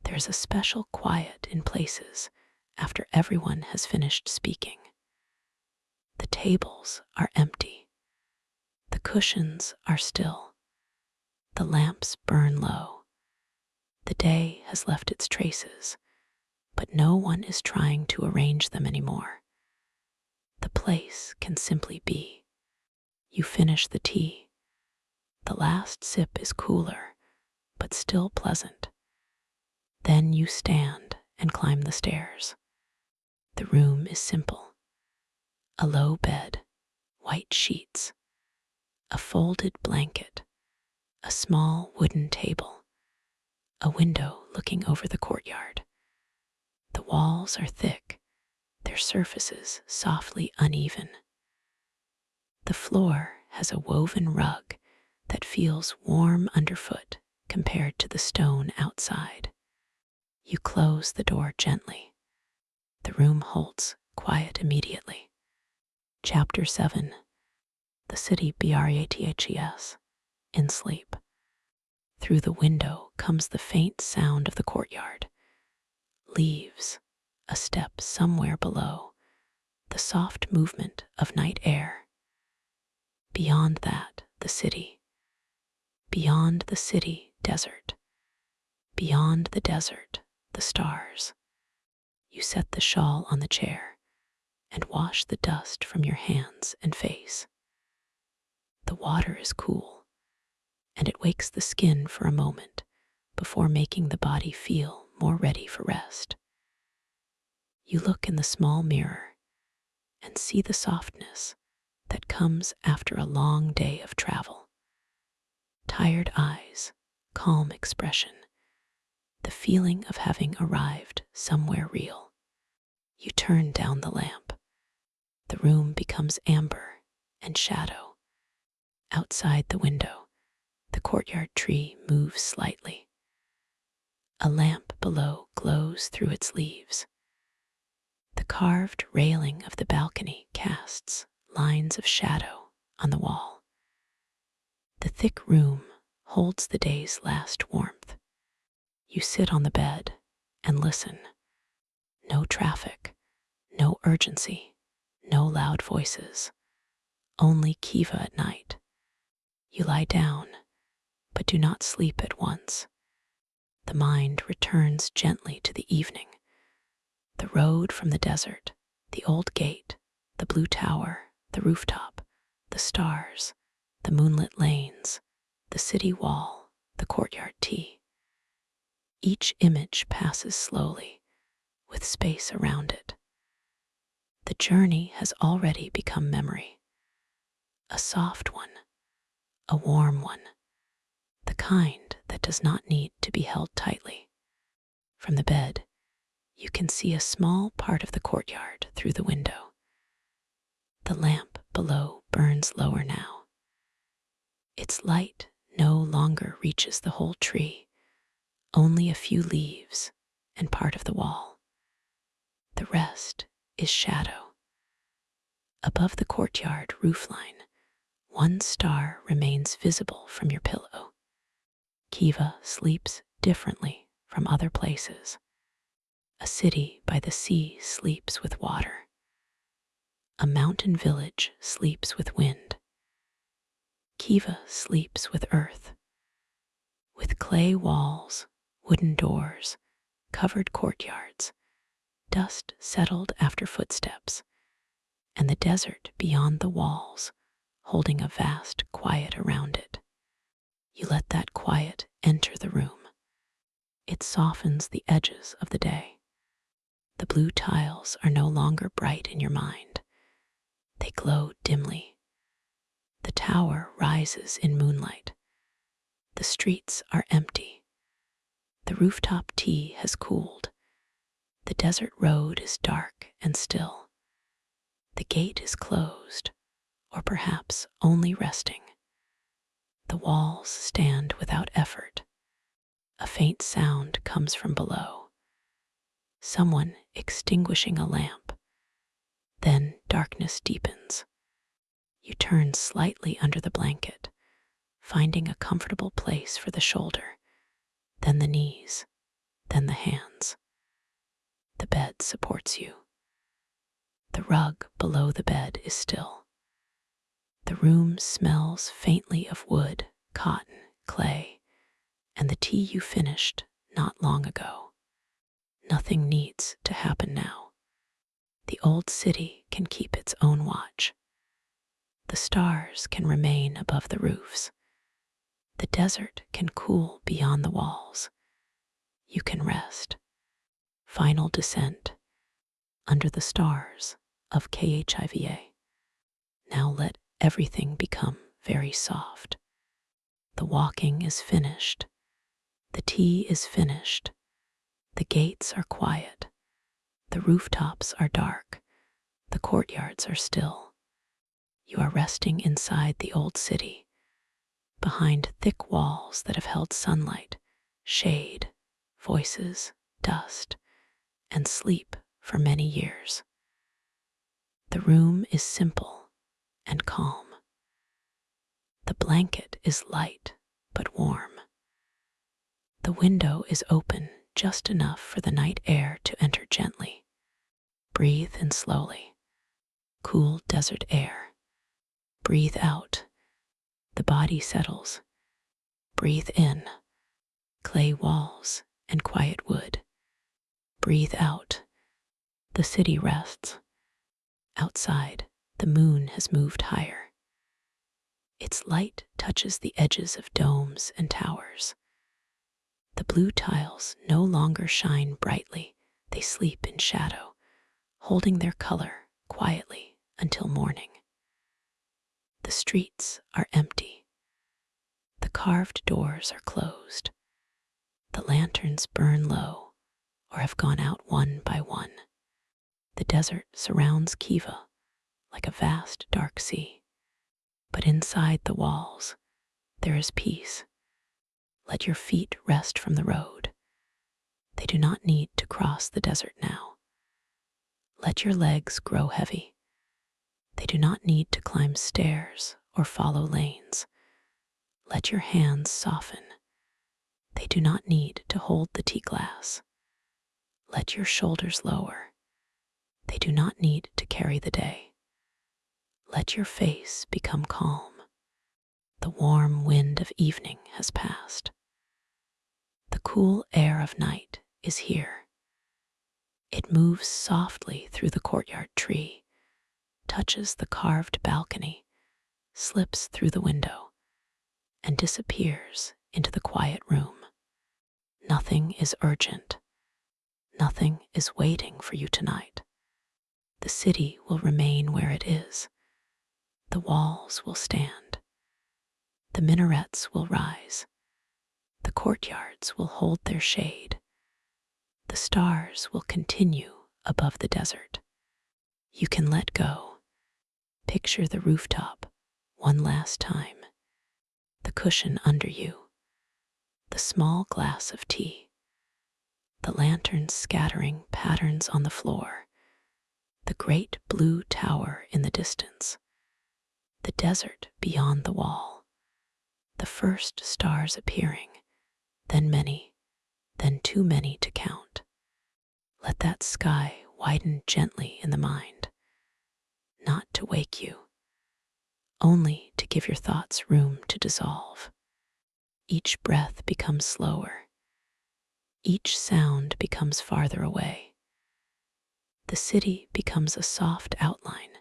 There's a special quiet in places after everyone has finished speaking. The tables are empty. The cushions are still. The lamps burn low. The day has left its traces, but no one is trying to arrange them anymore. The place can simply be. You finish the tea. The last sip is cooler, but still pleasant. Then you stand and climb the stairs. The room is simple. A low bed, white sheets, a folded blanket, a small wooden table, a window looking over the courtyard. The walls are thick, their surfaces softly uneven. The floor has a woven rug that feels warm underfoot compared to the stone outside. You close the door gently. The room holds quiet immediately. Chapter 7. The city breathes in sleep. Through the window comes the faint sound of the courtyard. Leaves, a step somewhere below, the soft movement of night air. Beyond that, the city. Beyond the city, desert. Beyond the desert, the stars. You set the shawl on the chair and wash the dust from your hands and face. The water is cool, and it wakes the skin for a moment before making the body feel more ready for rest. You look in the small mirror and see the softness that comes after a long day of travel. Tired eyes, calm expression, the feeling of having arrived somewhere real. You turn down the lamp. The room becomes amber and shadow. Outside the window, the courtyard tree moves slightly. A lamp below glows through its leaves. The carved railing of the balcony casts lines of shadow on the wall. The thick room holds the day's last warmth. You sit on the bed and listen. No traffic, no urgency, no loud voices, only Khiva at night. You lie down, but do not sleep at once. The mind returns gently to the evening. The road from the desert, the old gate, the blue tower, the rooftop, the stars, the moonlit lanes, the city wall, the courtyard tea. Each image passes slowly, with space around it. The journey has already become memory. A soft one, a warm one, the kind that does not need to be held tightly. From the bed, you can see a small part of the courtyard through the window. The lamp below burns lower now. Its light no longer reaches the whole tree, only a few leaves and part of the wall. The rest is shadow. Above the courtyard roofline, one star remains visible from your pillow. Khiva sleeps differently from other places. A city by the sea sleeps with water. A mountain village sleeps with wind. Khiva sleeps with earth. With clay walls, wooden doors, covered courtyards, dust settled after footsteps, and the desert beyond the walls, holding a vast quiet around it. You let that quiet enter the room. It softens the edges of the day. The blue tiles are no longer bright in your mind. They glow dimly. The tower rises in moonlight. The streets are empty. The rooftop tea has cooled. The desert road is dark and still. The gate is closed, or perhaps only resting. The walls stand without effort. A faint sound comes from below. Someone extinguishing a lamp. Then darkness deepens. You turn slightly under the blanket, finding a comfortable place for the shoulder, then the knees, then the hands. The bed supports you. The rug below the bed is still. The room smells faintly of wood, cotton, clay, and the tea you finished not long ago. Nothing needs to happen now. The old city can keep its own watch. The stars can remain above the roofs. The desert can cool beyond the walls. You can rest. Final descent under the stars of Khiva. Now let everything become very soft. The walking is finished. The tea is finished. The gates are quiet. The rooftops are dark. The courtyards are still. You are resting inside the old city, behind thick walls that have held sunlight, shade, voices, dust, and sleep for many years. The room is simple and calm. The blanket is light but warm. The window is open just enough for the night air to enter gently. Breathe in slowly. Cool desert air. Breathe out. The body settles. Breathe in. Clay walls and quiet wood. Breathe out. The city rests. Outside, the moon has moved higher. Its light touches the edges of domes and towers. The blue tiles no longer shine brightly, they sleep in shadow, holding their color quietly until morning. The streets are empty. The carved doors are closed. The lanterns burn low or have gone out one by one. The desert surrounds Khiva like a vast dark sea. But inside the walls, there is peace. Let your feet rest from the road. They do not need to cross the desert now. Let your legs grow heavy. They do not need to climb stairs or follow lanes. Let your hands soften. They do not need to hold the tea glass. Let your shoulders lower. They do not need to carry the day. Let your face become calm. The warm wind of evening has passed. The cool air of night is here. It moves softly through the courtyard tree, touches the carved balcony, slips through the window, and disappears into the quiet room. Nothing is urgent. Nothing is waiting for you tonight. The city will remain where it is. The walls will stand. The minarets will rise. The courtyards will hold their shade. The stars will continue above the desert. You can let go. Picture the rooftop one last time. The cushion under you. The small glass of tea. The lanterns scattering patterns on the floor. The great blue tower in the distance. The desert beyond the wall. The first stars appearing, then many, then too many to count. Let that sky widen gently in the mind, not to wake you, only to give your thoughts room to dissolve. Each breath becomes slower. Each sound becomes farther away. The city becomes a soft outline,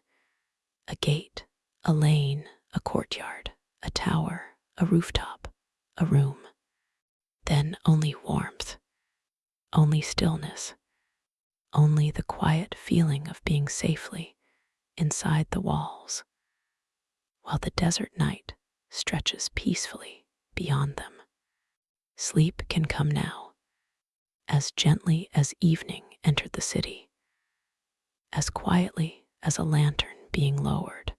a gate, a lane, a courtyard, a tower, a rooftop, a room. Then only warmth, only stillness, only the quiet feeling of being safely inside the walls, while the desert night stretches peacefully beyond them. Sleep can come now, as gently as evening entered the city, as quietly as a lantern being lowered,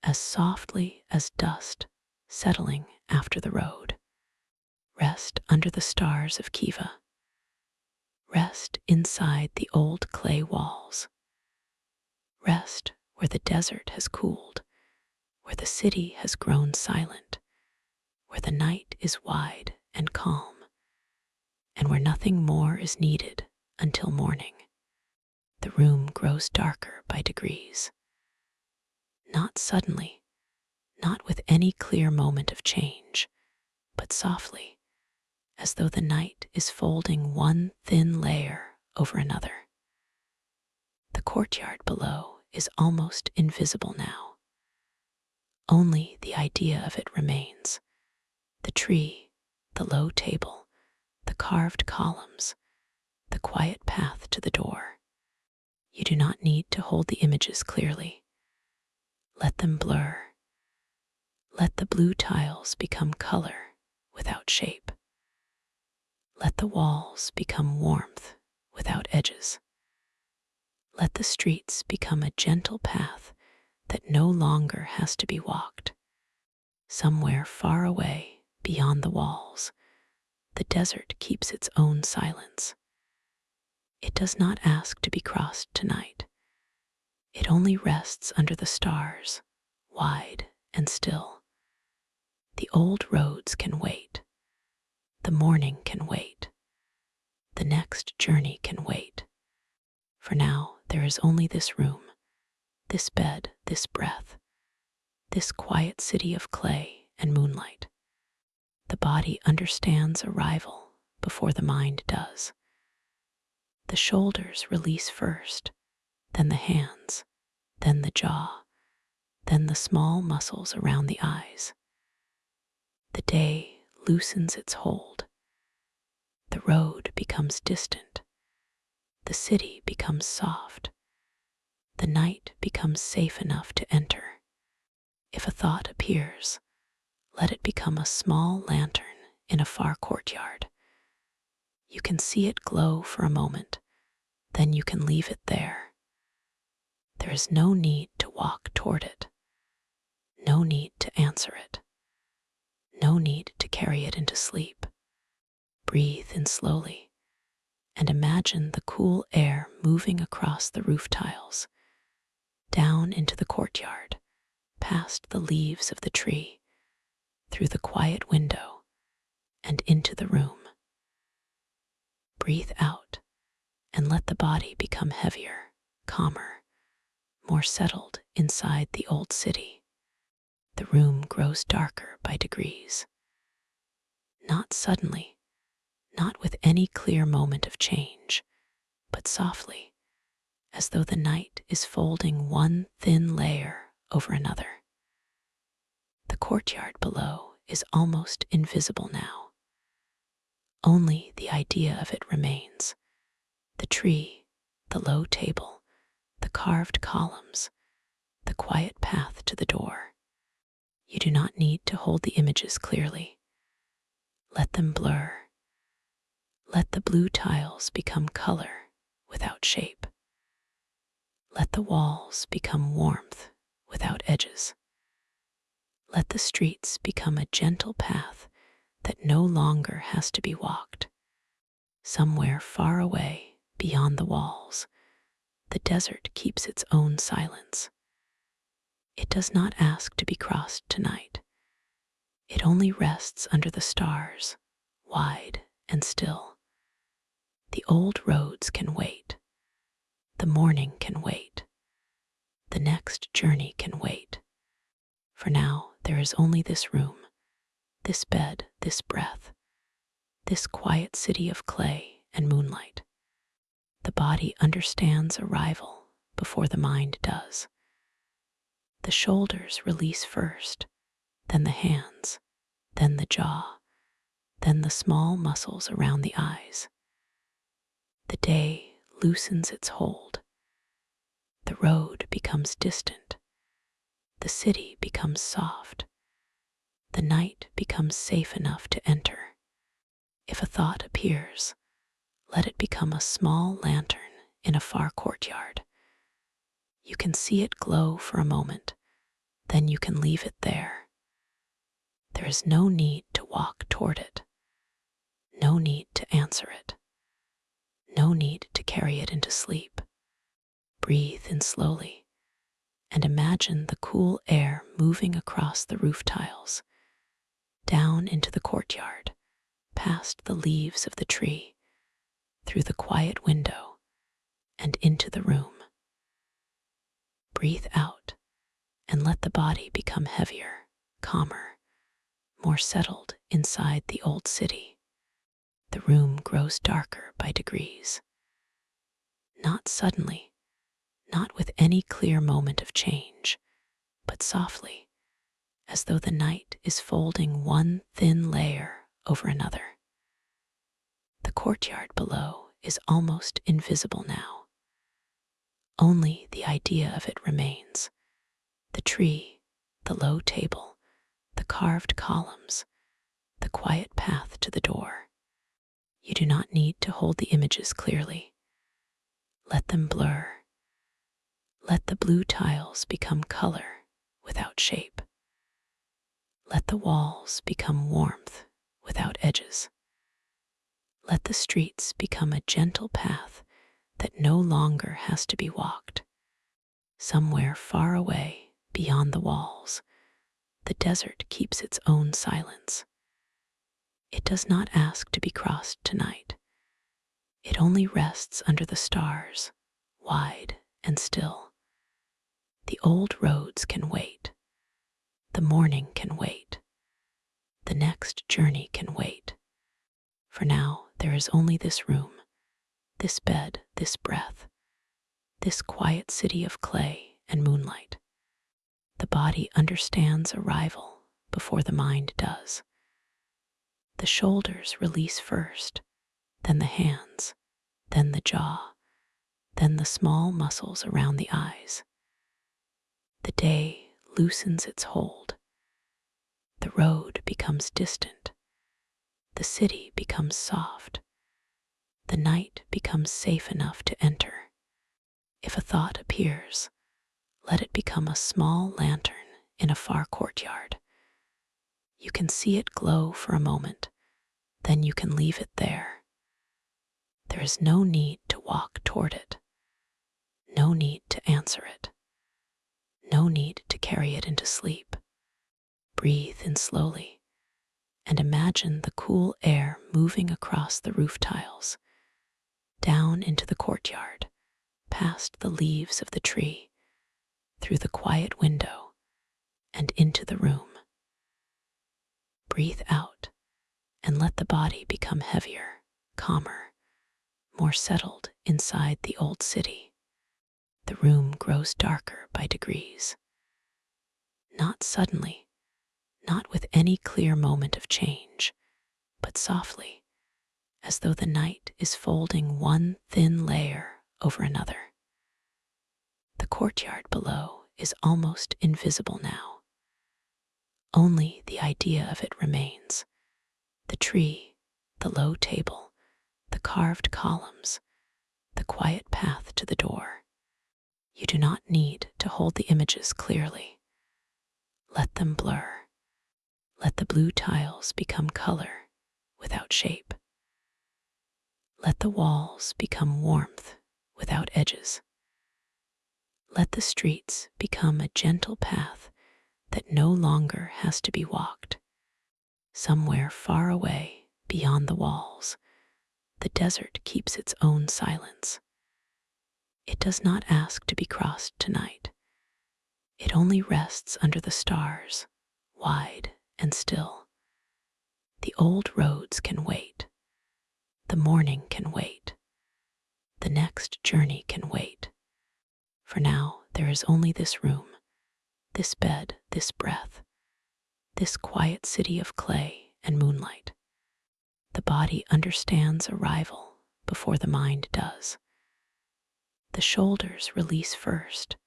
as softly as dust settling after the road. Rest under the stars of Khiva. Rest inside the old clay walls. Rest where the desert has cooled, where the city has grown silent, where the night is wide and calm, and where nothing more is needed until morning. The room grows darker by degrees. Not suddenly, not with any clear moment of change, but softly, as though the night is folding one thin layer over another. The courtyard below is almost invisible now. Only the idea of it remains. The tree, the low table, the carved columns, the quiet path to the door. You do not need to hold the images clearly. Let them blur. Let the blue tiles become color without shape. Let the walls become warmth without edges. Let the streets become a gentle path that no longer has to be walked. Somewhere far away beyond the walls, The desert keeps its own silence. It does not ask to be crossed tonight. It only rests under the stars, wide and still. The old roads can wait. The morning can wait. The next journey can wait. For now, there is only this room, this bed, this breath, this quiet city of clay and moonlight. The body understands arrival before the mind does. The shoulders release first, then the hands, then the jaw, then the small muscles around the eyes. The day loosens its hold. The road becomes distant. The city becomes soft. The night becomes safe enough to enter. If a thought appears, let it become a small lantern in a far courtyard. You can see it glow for a moment, then you can leave it there. There is no need to walk toward it, no need to answer it, no need to carry it into sleep. Breathe in slowly and imagine the cool air moving across the roof tiles, down into the courtyard, past the leaves of the tree, through the quiet window, and into the room. Breathe out and let the body become heavier, calmer, more settled inside the old city. The room grows darker by degrees. Not suddenly, not with any clear moment of change, but softly, as though the night is folding one thin layer over another. The courtyard below is almost invisible now. Only the idea of it remains. The tree, the low table, the carved columns, the quiet path to the door. You do not need to hold the images clearly. Let them blur. Let the blue tiles become color without shape. Let the walls become warmth without edges. Let the streets become a gentle path that no longer has to be walked. Somewhere far away, beyond the walls, the desert keeps its own silence. It does not ask to be crossed tonight. It only rests under the stars, wide and still. The old roads can wait. The morning can wait. The next journey can wait. For now, there is only this room, this bed, this breath, this quiet city of clay and moonlight. The body understands arrival before the mind does. The shoulders release first, then the hands, then the jaw, then the small muscles around the eyes. The day loosens its hold. The road becomes distant. The city becomes soft. The night becomes safe enough to enter. If a thought appears, let it become a small lantern in a far courtyard. You can see it glow for a moment, then you can leave it there. There is no need to walk toward it, no need to answer it, no need to carry it into sleep. Breathe in slowly and imagine the cool air moving across the roof tiles, down into the courtyard, past the leaves of the tree, through the quiet window, and into the room. Breathe out and let the body become heavier, calmer, more settled inside the old city. The room grows darker by degrees. Not suddenly, not with any clear moment of change, but softly, as though the night is folding one thin layer over another. The courtyard below is almost invisible now. Only the idea of it remains. The tree, the low table, the carved columns, the quiet path to the door. You do not need to hold the images clearly. Let them blur. Let the blue tiles become color without shape. Let the walls become warmth without edges. Let the streets become a gentle path that no longer has to be walked. Somewhere far away, beyond the walls, the desert keeps its own silence. It does not ask to be crossed tonight. It only rests under the stars, wide and still. The old roads can wait. The morning can wait. The next journey can wait. For now, there is only this room, this bed, this breath, this quiet city of clay and moonlight. The body understands arrival before the mind does. The shoulders release first, then the hands, then the jaw, then the small muscles around the eyes. The day loosens its hold. The road becomes distant. The city becomes soft. The night becomes safe enough to enter. If a thought appears, let it become a small lantern in a far courtyard. You can see it glow for a moment, then you can leave it there. There is no need to walk toward it, no need to answer it, no need to carry it into sleep. Breathe in slowly and imagine the cool air moving across the roof tiles, down into the courtyard, past the leaves of the tree, through the quiet window, and into the room. Breathe out and let the body become heavier, calmer, more settled inside the old city. The room grows darker by degrees. Not suddenly, not with any clear moment of change, but softly, as though the night is folding one thin layer over another. The courtyard below is almost invisible now. Only the idea of it remains. The tree, the low table, the carved columns, the quiet path to the door. You do not need to hold the images clearly. Let them blur. Let the blue tiles become color without shape. Let the walls become warmth without edges. Let the streets become a gentle path that no longer has to be walked. Somewhere far away, beyond the walls, the desert keeps its own silence. It does not ask to be crossed tonight. It only rests under the stars, wide and still. The old roads can wait. The morning can wait. The next journey can wait. For now, there is only this room, this bed, this breath, this quiet city of clay and moonlight. The body understands arrival before the mind does. The shoulders release first,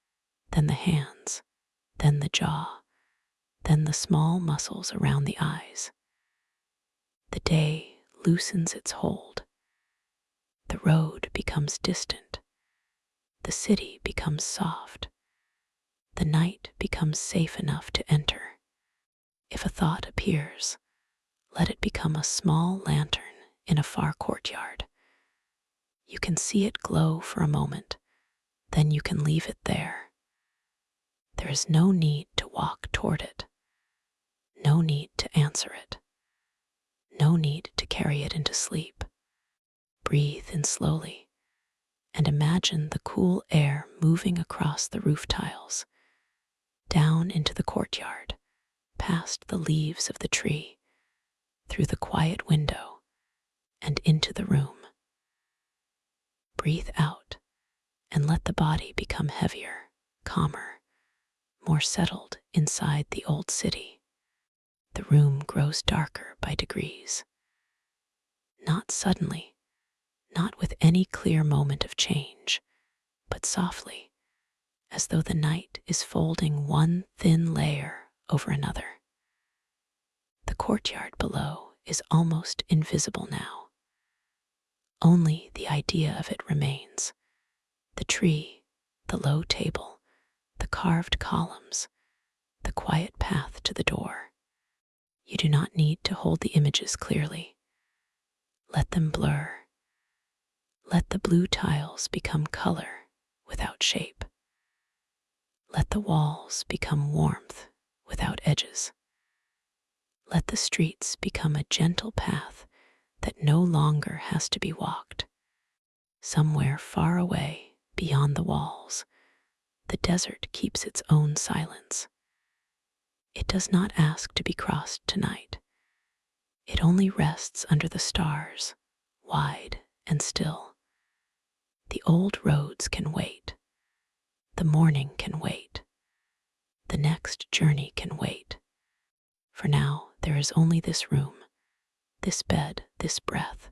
then the hands, then the jaw, then the small muscles around the eyes. The day loosens its hold. The road becomes distant. The city becomes soft. The night becomes safe enough to enter. If a thought appears, let it become a small lantern in a far courtyard. You can see it glow for a moment, then you can leave it there. There is no need to walk toward it, no need to answer it, no need to carry it into sleep. Breathe in slowly and imagine the cool air moving across the roof tiles, down into the courtyard, past the leaves of the tree, through the quiet window, and into the room. Breathe out and let the body become heavier, calmer, more settled inside the old city. The room grows darker by degrees. Not suddenly, not with any clear moment of change, but softly, as though the night is folding one thin layer over another. The courtyard below is almost invisible now. Only the idea of it remains. The tree, the low table, the carved columns, the quiet path to the door. You do not need to hold the images clearly. Let them blur. Let the blue tiles become color without shape. Let the walls become warmth without edges. Let the streets become a gentle path that no longer has to be walked. Somewhere far away beyond the walls, the desert keeps its own silence. It does not ask to be crossed tonight. It only rests under the stars, wide and still. The old roads can wait. The morning can wait. The next journey can wait. For now, there is only this room, this bed, this breath,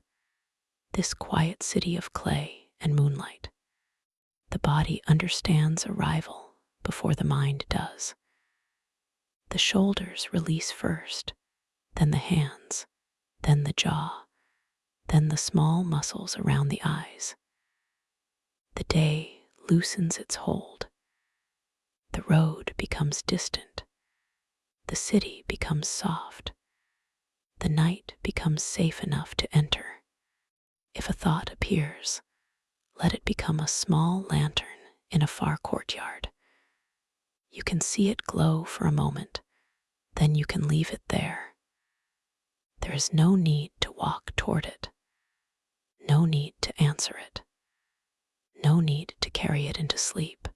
this quiet city of clay and moonlight. The body understands arrival before the mind does. The shoulders release first, then the hands, then the jaw, then the small muscles around the eyes. The day loosens its hold. The road becomes distant. The city becomes soft. The night becomes safe enough to enter. If a thought appears, let it become a small lantern in a far courtyard. You can see it glow for a moment, then you can leave it there. There is no need to walk toward it, no need to answer it, no need to carry it into sleep.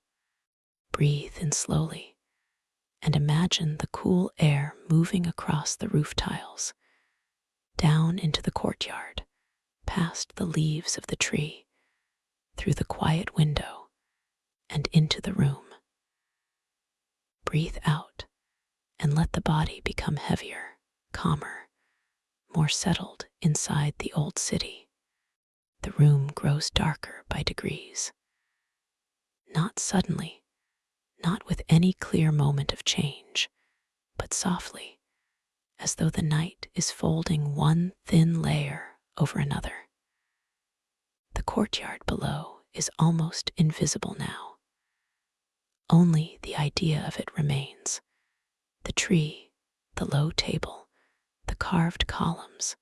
Breathe in slowly and imagine the cool air moving across the roof tiles, down into the courtyard, past the leaves of the tree, through the quiet window, and into the room. Breathe out and let the body become heavier, calmer, more settled inside the old city. The room grows darker by degrees. Not suddenly, not with any clear moment of change, but softly, as though the night is folding one thin layer over another. The courtyard below is almost invisible now. Only the idea of it remains. The tree, the low table, the carved columns,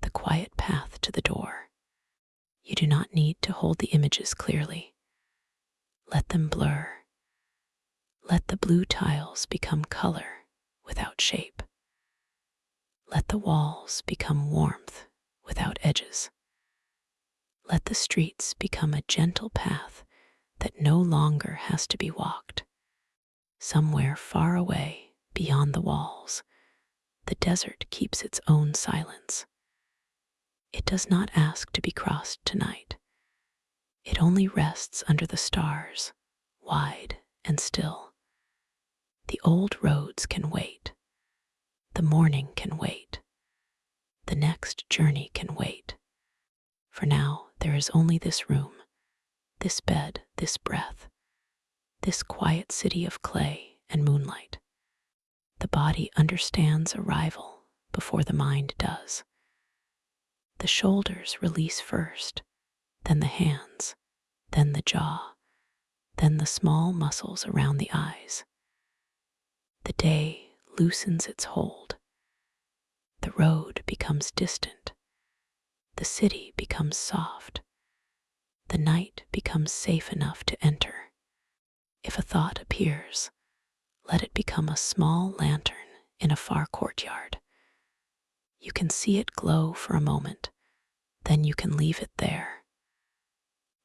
the quiet path to the door. You do not need to hold the images clearly. Let them blur. Let the blue tiles become color without shape. Let the walls become warmth without edges. Let the streets become a gentle path that no longer has to be walked. Somewhere far away beyond the walls, the desert keeps its own silence. It does not ask to be crossed tonight. It only rests under the stars, wide and still. The old roads can wait. The morning can wait. The next journey can wait. For now, there is only this room, this bed, this breath, this quiet city of clay and moonlight. The body understands arrival before the mind does. The shoulders release first, then the hands, then the jaw, then the small muscles around the eyes. The day loosens its hold. The road becomes distant. The city becomes soft. The night becomes safe enough to enter. If a thought appears, let it become a small lantern in a far courtyard. You can see it glow for a moment, then you can leave it there.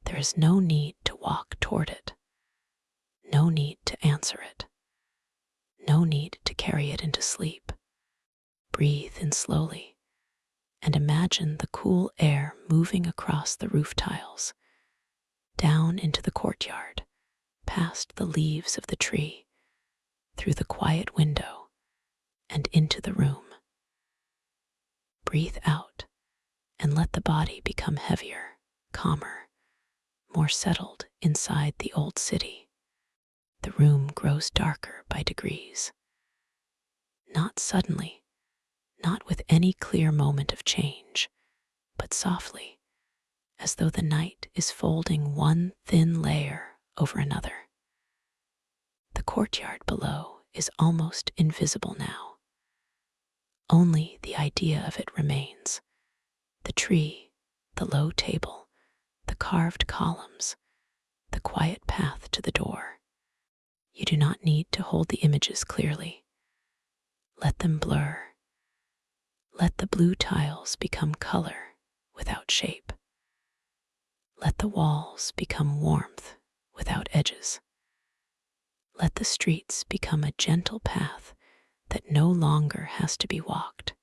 There is no need to walk toward it, no need to answer it, no need to carry it into sleep. Breathe in slowly and imagine the cool air moving across the roof tiles, down into the courtyard, past the leaves of the tree, through the quiet window, and into the room. Breathe out and let the body become heavier, calmer, more settled inside the old city. The room grows darker by degrees. Not suddenly, not with any clear moment of change, but softly, as though the night is folding one thin layer over another. The courtyard below is almost invisible now. Only the idea of it remains. The tree, the low table, the carved columns, the quiet path to the door. You do not need to hold the images clearly. Let them blur. Let the blue tiles become color without shape. Let the walls become warmth without edges. Let the streets become a gentle path that no longer has to be walked.